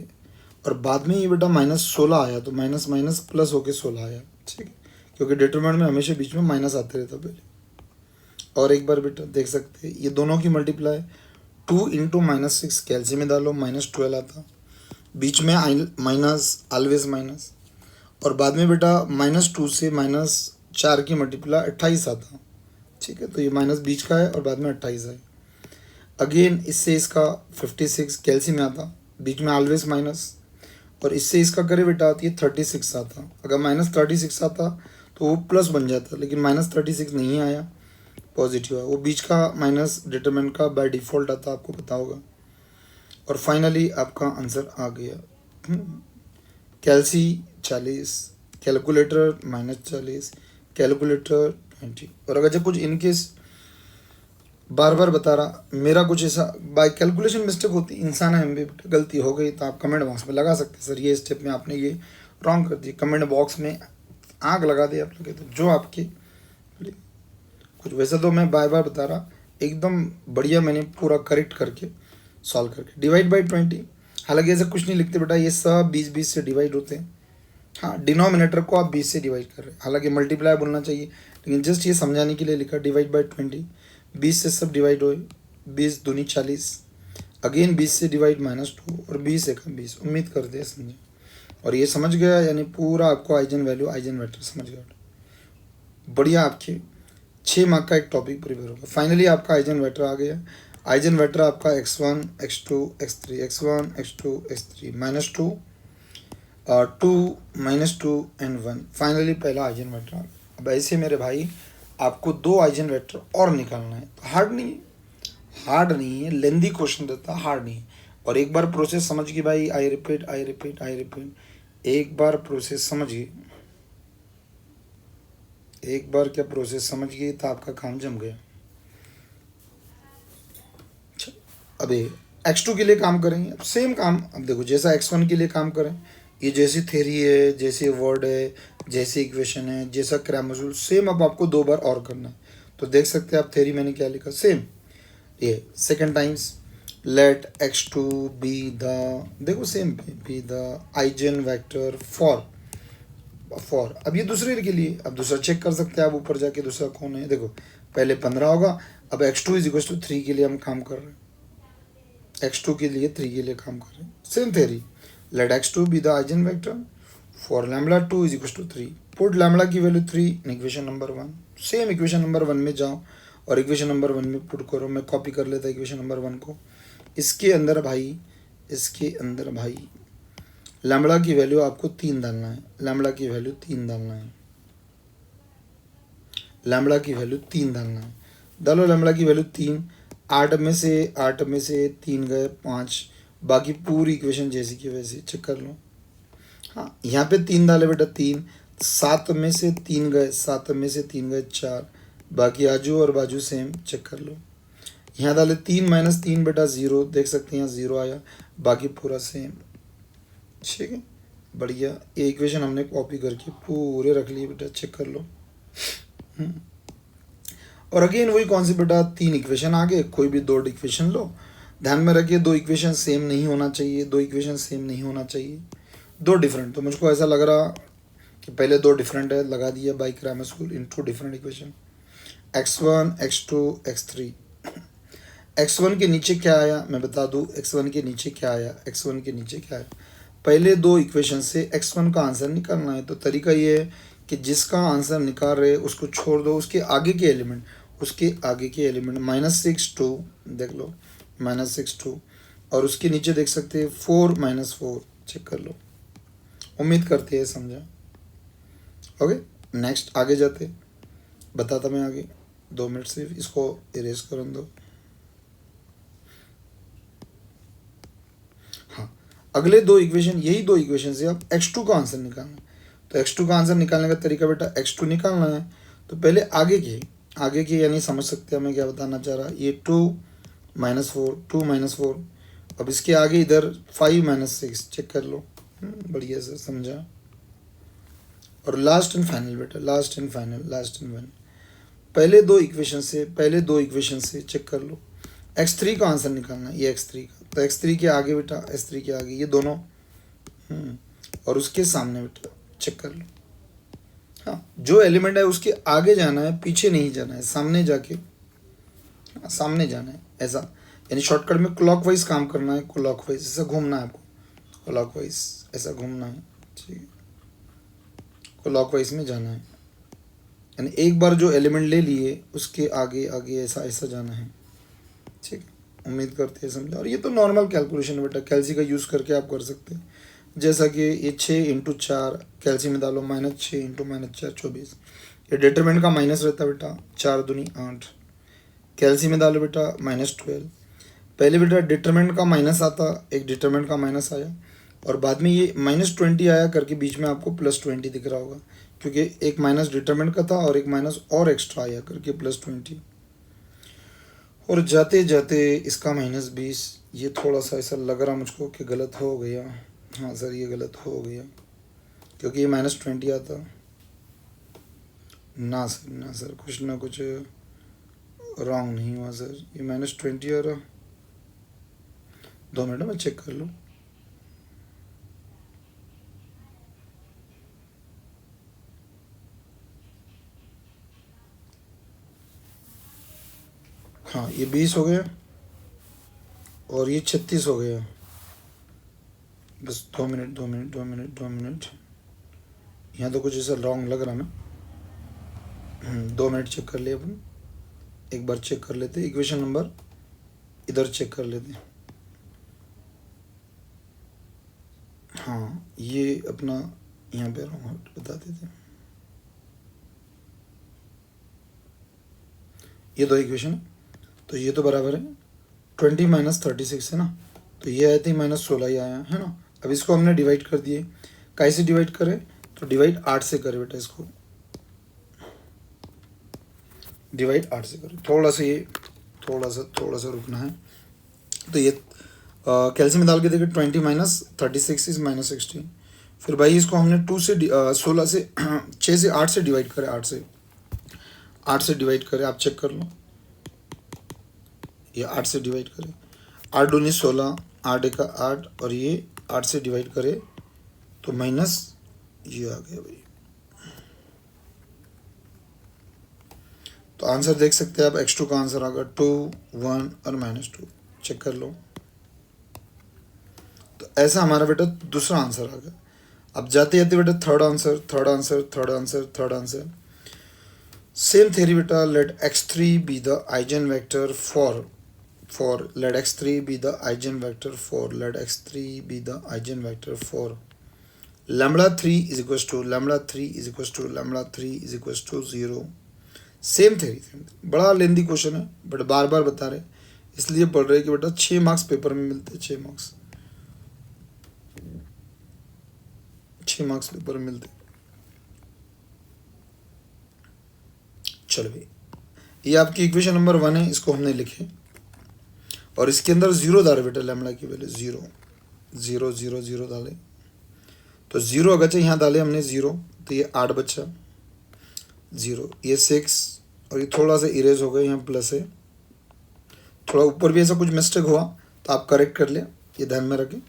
और बाद में ये बेटा -16 आया, तो माइनस माइनस प्लस होके 16 आया। ठीक है, क्योंकि डिटरमिनेंट में हमेशा बीच में माइनस आते रहता पहले। और एक बार बेटा देख सकते हैं ये दोनों की मल्टीप्लाई 2 × -6 कैल्सी में डालो, -12 आता, बीच में माइनस ऑलवेज माइनस, और बाद में बेटा -2 से -4 की मल्टीप्लाई 28 आता। ठीक है, तो ये माइनस बीच का है और बाद में 28 है। अगेन इससे इसका 56 कैल्सी में आता, बीच में ऑलवेज माइनस, और इससे इसका करे बेटा आती है 36 आता। अगर -36 आता तो वो प्लस बन जाता, लेकिन -36 नहीं आया, पॉजिटिव है, वो बीच का माइनस डिटरमिनेंट का बाय डिफ़ॉल्ट आता, आपको पता होगा। और फाइनली आपका आंसर आ गया। कैल्सी 40, कैलकुलेटर -40, कैलकुलेटर 20। और अगर जब कुछ इनकेस बार बार बता रहा, मेरा कुछ ऐसा बाय कैलकुलेशन मिस्टेक होती, इंसान है, हम भी गलती हो गई, तो आप कमेंट बॉक्स में लगा सकते हैं सर ये स्टेप में आपने ये रॉन्ग कर दी। कमेंट बॉक्स में आग लगा दे आप लोग, तो जो आपके कुछ, वैसे तो मैं बार बार बता रहा, एकदम बढ़िया मैंने पूरा करेक्ट करके सॉल्व करके। डिवाइड बाई 20, हालांकि ऐसा कुछ नहीं लिखते बेटा, ये सब 20-20 से डिवाइड होते हैं। हाँ, डिनोमिनेटर को आप 20 से डिवाइड कर रहे हैं, हालांकि मल्टीप्लाई बोलना चाहिए, लेकिन जस्ट ये समझाने के लिए लिखा डिवाइड बाई 20। 20 से सब डिवाइड हुए, 20 दूनी 40, अगेन 20 से डिवाइड -2 और 20 एकम 20। उम्मीद करते हैं समझे। और ये समझ गया, यानी पूरा आपको आइजन वैल्यू आइजन वेक्टर समझ गया। बढ़िया, आपके 6 मार्क का एक टॉपिक प्रिपेयर होगा। फाइनली आपका आइजन वेक्टर आ गया। आइजन वेक्टर आपका x1 x2 x3, x1 x2 x3 -2 2 -2 and 1। Finally पहला आइजन वेक्टर आ गया। अब ऐसे मेरे भाई आपको 2 आइजन वेक्टर और निकालना है। तो हार्ड नहीं है, लेंदी क्वेश्चन देता, हार्ड नहीं है। और एक बार प्रोसेस समझ गई भाई, आई रिपीट, एक बार प्रोसेस समझ गई, एक बार क्या प्रोसेस समझ गई तो आपका काम जम गया। अबे x2 के लिए काम करेंगे, अब सेम काम। अब देखो, जैसा x1 के लिए काम करें, ये जैसी थ्योरी है, जैसे वर्ड है, जैसे इक्वेशन है, जैसा क्रैमर्स रूल, सेम अब आपको 2 बार और करना है। तो देख सकते हैं आप थ्योरी मैंने क्या लिखा, सेम। ये second times, let x2 be the, देखो same, be the eigen vector for अब ये दूसरे के लिए, अब दूसरा चेक कर सकते हैं आप ऊपर जाके, दूसरा कौन है। देखो पहले 15 होगा, अब x2 = 3 के लिए हम काम कर रहे हैं, x2 के लिए 3 के लिए काम कर रहे हैं। Same theory, let x2 be the eigen vector for λ2 = 3, put lambda की value 3 in equation number 1। Same equation number 1 में जाओ और इक्वेशन नंबर 1 में पुट करो। मैं कॉपी कर लेता इक्वेशन नंबर 1 को। इसके अंदर भाई लैम्बडा की वैल्यू आपको 3 डालना है, लैम्बडा की वैल्यू 3 डालना है, लैम्बडा की वैल्यू 3 डालना है। डालो लैम्बडा की वैल्यू 3। 8 में से 3 गए 5, बाकी पूरी इक्वेशन जैसी की वैसी चेक कर लो। हाँ, यहाँ पे 3 डाले बेटा 3, 7 में से 3 गए, 7 में से 3 गए 4, बाकी आजू और बाजू सेम चेक कर लो। यहाँ डाले 3 - 3 बेटा 0, देख सकते हैं यहाँ 0 आया, बाकी पूरा सेम। ठीक है, बढ़िया। ये इक्वेशन हमने कॉपी करके पूरे रख लिए बेटा, चेक कर लो। और अगेन वही कौन सी बेटा, 3 इक्वेशन आगे, कोई भी 2 इक्वेशन लो। ध्यान में रखिए 2 इक्वेशन सेम नहीं होना चाहिए, 2 इक्वेशन सेम नहीं होना चाहिए, 2 डिफरेंट। तो मुझको ऐसा लग रहा कि पहले 2 डिफरेंट है, लगा दिया by Cramer's rule in 2 different equation, x1 x2 x3। x1 के नीचे क्या आया मैं बता दूं, x1 के नीचे क्या आया, x1 के नीचे क्या आया। पहले 2 इक्वेशन से x1 का आंसर निकालना है। तो तरीका ये है कि जिसका आंसर निकाल रहे उसको छोड़ दो, उसके आगे के एलिमेंट -6 2, देख लो -6 2, और उसके नीचे देख सकते हैं 4 -4, चेक कर लो। उम्मीद करते हैं समझा। ओके, नेक्स्ट आगे जाते, बताता मैं आगे। 2 मिनट सिर्फ इसको इरेज कर दो। हाँ, अगले 2 इक्वेशन, यही 2 इक्वेशन से अब x2 का आंसर निकालना है। तो x2 का आंसर निकालने का तरीका बेटा, x2 निकालना है तो पहले आगे के यानी समझ सकते हैं मैं क्या बताना चाह रहा। ये 2 -4 अब इसके आगे इधर 5 -6, चेक कर लो। बढ़िया से समझा। और लास्ट एंड फाइनल बेटा, लास्ट एंड फाइनल। पहले दो इक्वेशन से चेक कर लो, x3 का आंसर निकालना है, ये x3 का। तो x3 के आगे बेटा, s3 के आगे ये दोनों, और उसके सामने बेटा चेक कर लो। हाँ, जो एलिमेंट है उसके आगे जाना है, पीछे नहीं जाना है, सामने जाके सामने जाना है ऐसा। यानी शॉर्टकट में क्लॉकवाइज काम करना है, क्लॉकवाइज ऐसा घूमना है आपको, क्लॉकवाइज ऐसा घूमना है, ठीक है, क्लॉकवाइज में जाना है। यानी एक बार जो एलिमेंट ले लिए उसके आगे आगे ऐसा ऐसा जाना है, ठीक है। उम्मीद करते हैं समझा। और ये तो नॉर्मल कैलकुलेशन है बेटा, कैलसी का यूज़ करके आप कर सकते हैं। जैसा कि ये 6 × 4 कैलसी में डालो, -6 × -4 24। ये डिटरमिनेंट का माइनस रहता है बेटा, 4 दूनी 8, कैलसी में डालो बेटा -12। पहले बेटा डिटरमिनेंट का माइनस आता, एक डिटरमिनेंट का माइनस आया, और बाद में ये -20 आया करके बीच में आपको +20 दिख रहा होगा, क्योंकि एक माइनस डिटरमिनेंट का था और एक माइनस और एक्स्ट्रा आया करके +20। और जाते जाते इसका -20। ये थोड़ा सा ऐसा लग रहा मुझको कि गलत हो गया। हाँ सर, ये गलत हो गया क्योंकि ये -20 आता ना सर, कुछ ना कुछ रॉन्ग नहीं हुआ सर, ये -20 आ रहा। 2 मिनट में चेक कर लूँ। हाँ ये 20 हो गया और ये 36 हो गया। बस 2 मिनट 2 मिनट 2 मिनट 2 मिनट, यहाँ तो कुछ ऐसा रॉन्ग लग रहा ना। 2 मिनट चेक कर लिए अपन, एक बार चेक कर लेते इक्वेशन नंबर, इधर चेक कर लेते। हाँ ये अपना यहाँ पे रॉन्ग बता देते। ये दो इक्वेशन है, तो ये तो बराबर है 20 माइनस 36 है ना, तो ये आया थी -16 ही आया है ना। अब इसको हमने डिवाइड कर दिए, कैसे डिवाइड करें, तो डिवाइड 8 से करें बेटा, इसको डिवाइड 8 से करें। थोड़ा सा ये थोड़ा सा रुकना है। तो ये कैल्शियम में डाल के देखें 20 माइनस 36 इज -16। फिर भाई इसको हमने 2 से 16 से 6 से 8 से डिवाइड करें, 8 से डिवाइड करें, आप चेक कर लो। ये 8 से डिवाइड करें, 8 दूनी 16, 8 एका 8, और ये 8 से डिवाइड करें तो माइनस ये आ गया भाई। तो आंसर देख सकते हैं आप, x2 का आंसर आ गया 2, 1 और -2, चेक कर लो। तो ऐसा हमारा बेटा दूसरा आंसर आ गया। अब जाते जाते बेटा थर्ड आंसर। सेम थ्योरी बेटा, let x3 be the eigen vector for let x3 be the eigenvector for lambda 3 is equals to 0। Same theory, बड़ा लेंदी क्वेश्चन है बट बार बार बता रहे, इसलिए पढ़ रहे कि बेटा 6 मार्क्स पेपर में मिलते हैं, 6 मार्क्स पेपर में मिलते। चलो भाई, ये आपकी इक्वेशन नंबर 1 है, इसको हमने लिखे और इसके अंदर 0 डाले बेटा, लैम्बडा की वैल्यू 0 0 0 0 डाले, तो 0 अगर यहाँ डाले हमने 0, तो ये 8 बचा 0, ये 6 और ये थोड़ा सा इरेज हो गया, यहाँ प्लस है, थोड़ा ऊपर भी ऐसा कुछ मिस्टेक हुआ तो आप करेक्ट कर लें, ये ध्यान में रखें।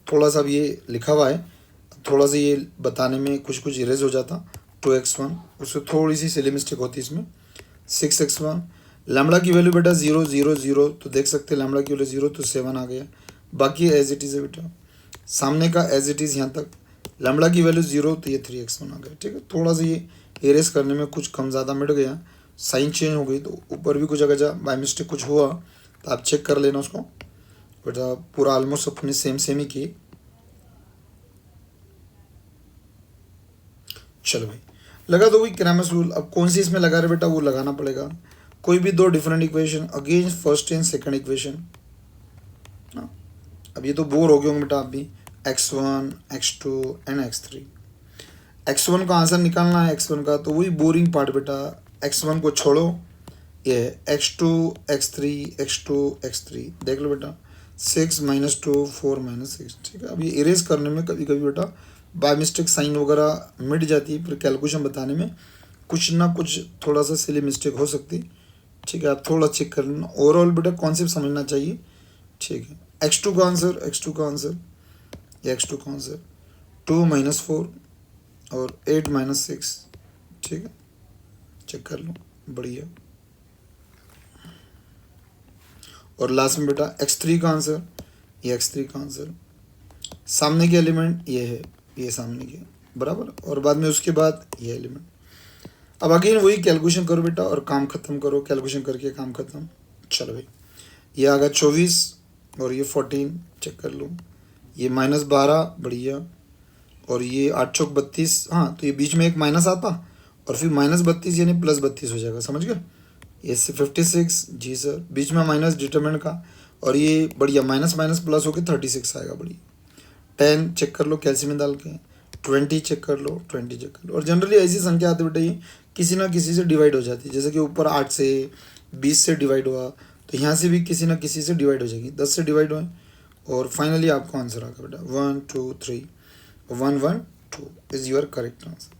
थोड़ा सा अब ये लिखा हुआ है, थोड़ा सा ये बताने में कुछ इरेज हो जाता, 2x1 उससे थोड़ी सी सिली मिस्टेक होती इसमें, 6x1। लैम्बडा की वैल्यू बेटा 0 0 0, तो देख सकते हैं लैम्बडा की वैल्यू 0, तो 7 आ गया। बाकी एज इट इज़ है बेटा, सामने का एज इट इज़ यहाँ तक, लैम्बडा की वैल्यू 0, तो ये 3x1 आ गया। ठीक है, थोड़ा सा ये एरेस करने में कुछ कम ज़्यादा मिट गया, साइन चेंज हो गई, तो ऊपर भी कुछ अगर बाई मिस्टेक कुछ हुआ तो आप चेक कर लेना उसको बेटा। पूरा ऑलमोस्ट अपने सेम ही किए। चलो भाई, लगा दो भाई क्रैमर्स रूल। अब कौन सी इसमें लगा रहे बेटा, वो लगाना पड़ेगा। कोई भी 2 different equation against first and second equation. अब ये तो बोर हो गए होंगे बेटा आप भी, x1 x2 and x3। x1 का आंसर निकालना है, x1 का, तो वही बोरिंग पार्ट बेटा, x1 को छोड़ो, ये है x2 x3 देख लो बेटा, 6 -2 4 -6। ठीक है, अब ये इरेज करने में कभी कभी बेटा बाय मिस्टेक साइन वगैरह मिट जाती है, फिर कैलकुलेशन बताने में कुछ ना कुछ थोड़ा सा सिली मिस्टेक हो सकती। ठीक है, आप थोड़ा चेक कर लेना, ओवरऑल बेटा कॉन्सेप्ट समझना चाहिए। ठीक है, x2 का आंसर ये x2 का आंसर 2 -4 और 8 -6। ठीक है, चेक कर लो, बढ़िया। और लास्ट में बेटा x3 का आंसर, ये x3 का आंसर, सामने के एलिमेंट ये है, ये सामने के बराबर, और बाद में उसके बाद ये एलिमेंट। अब अगेन वही कैलकुलेशन करो बेटा और काम खत्म करो, कैलकुलेशन करके काम खत्म। चलो भाई, ये आ गया 24 और ये 14, चेक कर लो, ये -12, बढ़िया, और ये 8 चौक 32। हाँ, तो ये बीच में एक माइनस आता और फिर -32 यानी +32 हो जाएगा, समझ गए। ये 56, जी सर, बीच में माइनस डिटरमिनेंट का, और ये बढ़िया माइनस प्लस होकर 36 आएगा, बढ़िया। 10 चेक कर लो कैल्शियम में डाल के, 20 चेक कर लो, 20 चेक कर लो। और जनरली ऐसी संख्या आती है बेटा, ये किसी ना किसी से डिवाइड हो जाती है, जैसे कि ऊपर 8 से 20 से डिवाइड हुआ, तो यहाँ से भी किसी ना किसी से डिवाइड हो जाएगी, 10 से डिवाइड हुए, और फाइनली आपको आंसर आ गया बेटा 1 2 3 1 1 2 is your correct answer.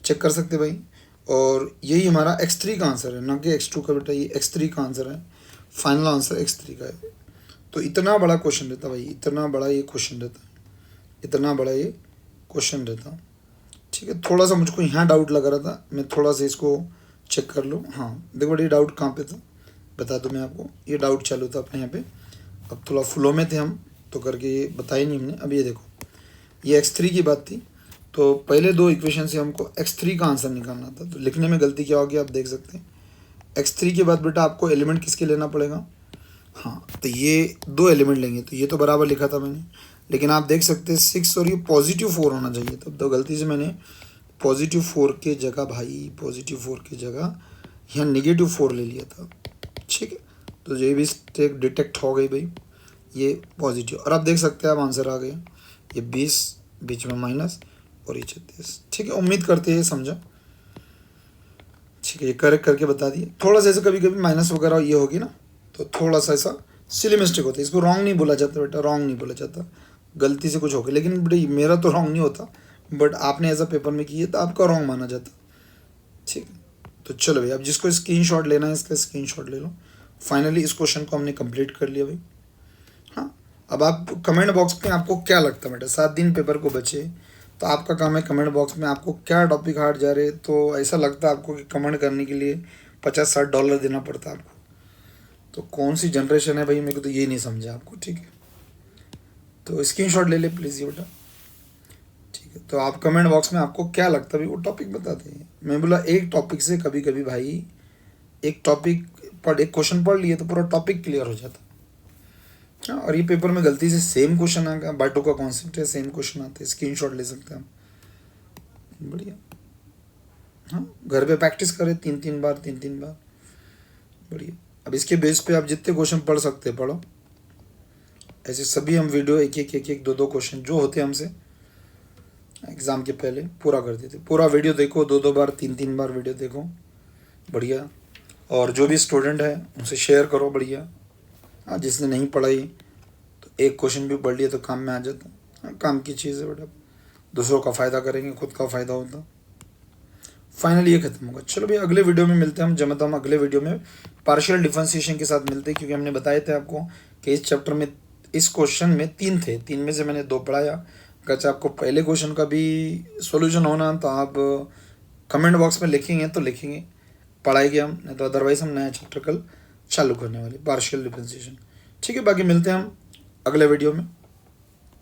Check कर सकते भाई, और यही हमारा x3 का आंसर है, ना कि x2 का बेटा, ये x3 का आंसर है, फाइनल आंसर x3 का है। तो इतना बड़ा क्वेश्चन रहता भाई, इतना बड़ा ये क्वेश्चन रहता, ठीक है। थोड़ा सा मुझको यहाँ डाउट लग रहा था, मैं थोड़ा सा इसको चेक कर लूँ। हाँ देखो बेटा, ये डाउट कहाँ पे था, बता दूं मैं आपको, ये डाउट चालू था अपने यहाँ पे, अब थोड़ा फ्लो में थे हम तो करके ये बताया नहीं हमने। अब ये देखो, ये x3 की बात थी, तो पहले दो इक्वेशन से हमको x3 का आंसर निकालना था, तो लिखने में गलती क्या होगी आप देख सकते हैं। x3 के बाद बेटा आपको एलिमेंट किसके लेना पड़ेगा, हाँ तो ये दो एलिमेंट लेंगे, तो ये तो बराबर लिखा था मैंने, लेकिन आप देख सकते हैं 6 और ये +4 होना चाहिए, तो गलती से मैंने +4 के जगह भाई, +4 की जगह यहाँ -4 ले लिया था, ठीक है। तो ये भी मिस्टेक डिटेक्ट हो गई भाई, ये पॉजिटिव, और आप देख सकते हैं आप आंसर आ गया, ये 20 बीच में माइनस और ये 36, ठीक है। उम्मीद करते हैं समझा, ठीक है। ये करेक्ट करके बता दिए। थोड़ा सा ऐसा कभी कभी माइनस वगैरह ये होगी ना, तो थोड़ा सा ऐसा सिली मिस्टेक होता है, इसको रॉन्ग नहीं बोला जाता बेटा, रॉन्ग नहीं बोला जाता, गलती से कुछ हो गया, लेकिन बेटा मेरा तो रॉन्ग नहीं होता, बट आपने ऐसा पेपर में किया तो आपका रॉन्ग माना जाता, ठीक है। तो चलो भाई, अब जिसको स्क्रीनशॉट लेना है इसका स्क्रीनशॉट ले लो। फाइनली इस क्वेश्चन को हमने कंप्लीट कर लिया भाई। हाँ, अब आप कमेंट बॉक्स में आपको क्या लगता है बेटा, 7 दिन पेपर को बचे, तो आपका काम है कमेंट बॉक्स में आपको क्या टॉपिक हार्ड जा रहे, तो ऐसा लगता है आपको कि कमेंट करने के लिए $50-60 देना पड़ता है आपको, तो कौन सी जनरेशन है भाई, मेरे को तो ये नहीं समझा आपको, ठीक है। तो स्क्रीनशॉट ले ले प्लीज़ ये बेटा, ठीक है। तो आप कमेंट बॉक्स में आपको क्या लगता है भाई वो टॉपिक बताते हैं। मैं बोला एक टॉपिक से कभी कभी भाई, एक टॉपिक पढ़, एक क्वेश्चन पढ़ लिए तो पूरा टॉपिक क्लियर हो जाता। हाँ, और ये पेपर में गलती से सेम क्वेश्चन आ गया, बाटो का कॉन्सेप्ट है, सेम क्वेश्चन आते हैं, स्क्रीनशॉट ले सकते हैं हम, बढ़िया। हाँ, घर पे प्रैक्टिस करें 3-3 बार, 3-3 बार, बढ़िया। अब इसके बेस पे आप जितने क्वेश्चन पढ़ सकते हैं पढ़ो, ऐसे सभी हम वीडियो एक 2-2 क्वेश्चन जो होते हैं हमसे एग्ज़ाम के पहले पूरा कर देते। पूरा वीडियो देखो, 2-2 बार, 3-3 बार वीडियो देखो, बढ़िया। और जो भी स्टूडेंट है उनसे शेयर करो, बढ़िया। हाँ, जिसने नहीं पढ़ाई तो एक क्वेश्चन भी पढ़ लिया तो काम में आ जाता। हाँ, काम की चीज़ है बेटा, दूसरों का फ़ायदा करेंगे, खुद का फ़ायदा होता। फाइनली ये खत्म होगा। चलो भाई, अगले वीडियो में मिलते हैं हम, जब हम अगले वीडियो में पार्शियल डिफरेंशिएशन के साथ मिलते हैं, क्योंकि हमने बताए थे आपको कि इस चैप्टर में, इस क्वेश्चन में 3 थे, 3 में से मैंने 2 पढ़ाया। अगर आपको पहले क्वेश्चन का भी सॉल्यूशन होना तो आप कमेंट बॉक्स में लिखेंगे तो लिखेंगे, पढ़ाएंगे हम, नहीं तो अदरवाइज हम नया चैप्टर कल चालू करने वाले पार्शियल डिफरेंशिएशन, ठीक है। बाकी मिलते हैं हम अगले वीडियो में।